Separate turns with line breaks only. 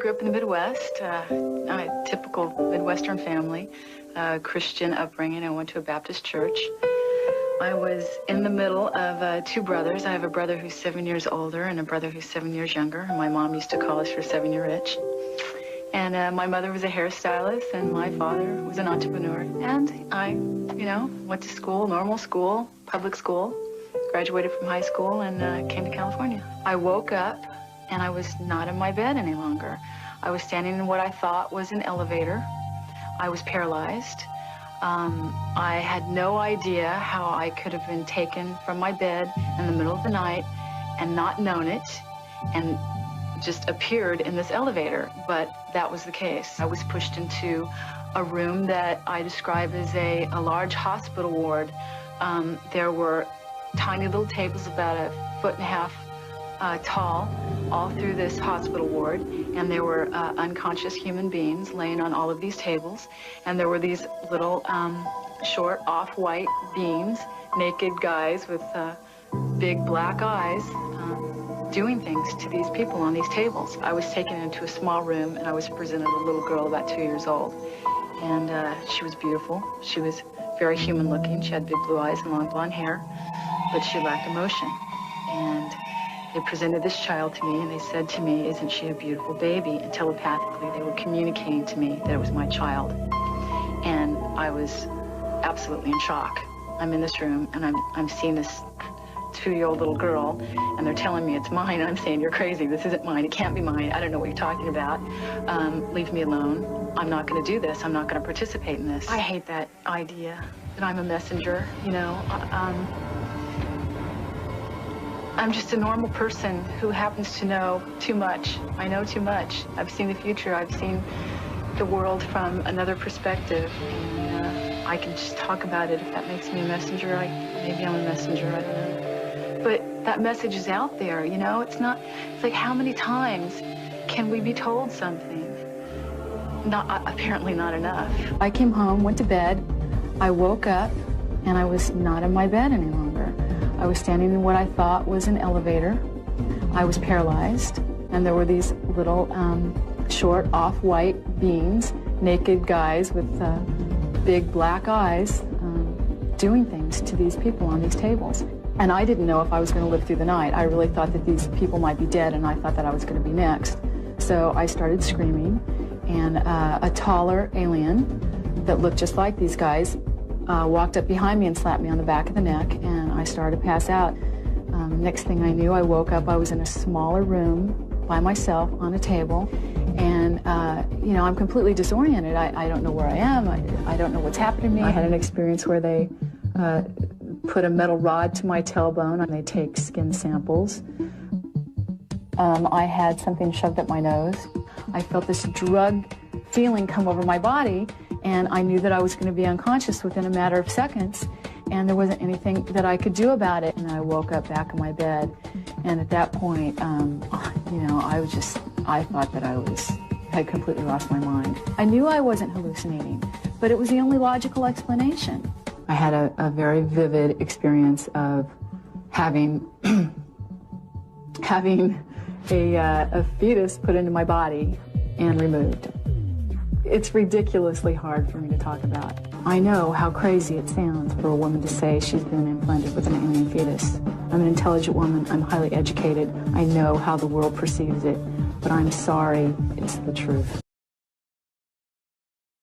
grew up in the Midwest, a typical Midwestern family, Christian upbringing. I went to a Baptist church. I was in the middle of two brothers. I have a brother who's 7 years older and a brother who's 7 years younger. And my mom used to call us her 7-year itch. And my mother was a hairstylist and my father was an entrepreneur. And I, went to school, normal school, public school, graduated from high school and came to California. I woke up and I was not in my bed any longer. I was standing in what I thought was an elevator. I was paralyzed. I had no idea how I could have been taken from my bed in the middle of the night and not known it and just appeared in this elevator, but that was the case. I was pushed into a room that I describe as a large hospital ward. There were tiny little tables about 1.5 feet tall all through this hospital ward, and there were unconscious human beings laying on all of these tables, and there were these little short off-white beings, naked guys with big black eyes doing things to these people on these tables. I was taken into a small room and I was presented a little girl about 2 years old, and she was beautiful. She was very human looking. She had big blue eyes and long blonde hair, but she lacked emotion. And they presented this child to me and they said to me, "Isn't she a beautiful baby?" And telepathically they were communicating to me that it was my child. And I was absolutely in shock. I'm in this room and I'm seeing this 2-year-old little girl and they're telling me it's mine. I'm saying, "You're crazy, this isn't mine, it can't be mine, I don't know what you're talking about. Leave me alone. I'm not gonna do this, I'm not gonna participate in this." I hate that idea that I'm a messenger, I'm just a normal person who happens to know too much. I know too much. I've seen the future. I've seen the world from another perspective. And I can just talk about it if that makes me a messenger. Maybe I'm a messenger, I don't know. But that message is out there, It's like how many times can we be told something? Apparently not enough. I came home, went to bed, I woke up, and I was not in my bed any longer. I was standing in what I thought was an elevator. I was paralyzed, and there were these little short off-white beings, naked guys with big black eyes doing things to these people on these tables. And I didn't know if I was going to live through the night. I really thought that these people might be dead, and I thought that I was going to be next. So I started screaming, and a taller alien that looked just like these guys walked up behind me and slapped me on the back of the neck, and I started to pass out. Next thing I knew, I woke up. I was in a smaller room by myself on a table, and I'm completely disoriented. I don't know where I am. I don't know what's happened to me. I had an experience where they put a metal rod to my tailbone, and they take skin samples. I had something shoved up my nose. I felt this drug feeling come over my body, and I knew that I was going to be unconscious within a matter of seconds, and there wasn't anything that I could do about it. And I woke up back in my bed, and at that point, I thought that I had completely lost my mind. I knew I wasn't hallucinating, but it was the only logical explanation. I had a very vivid experience of having a fetus put into my body and removed. It's ridiculously hard for me to talk about. I know how crazy it sounds for a woman to say she's been implanted with an alien fetus. I'm an intelligent woman, I'm highly educated, I know how the world perceives it, but I'm sorry, it's the truth.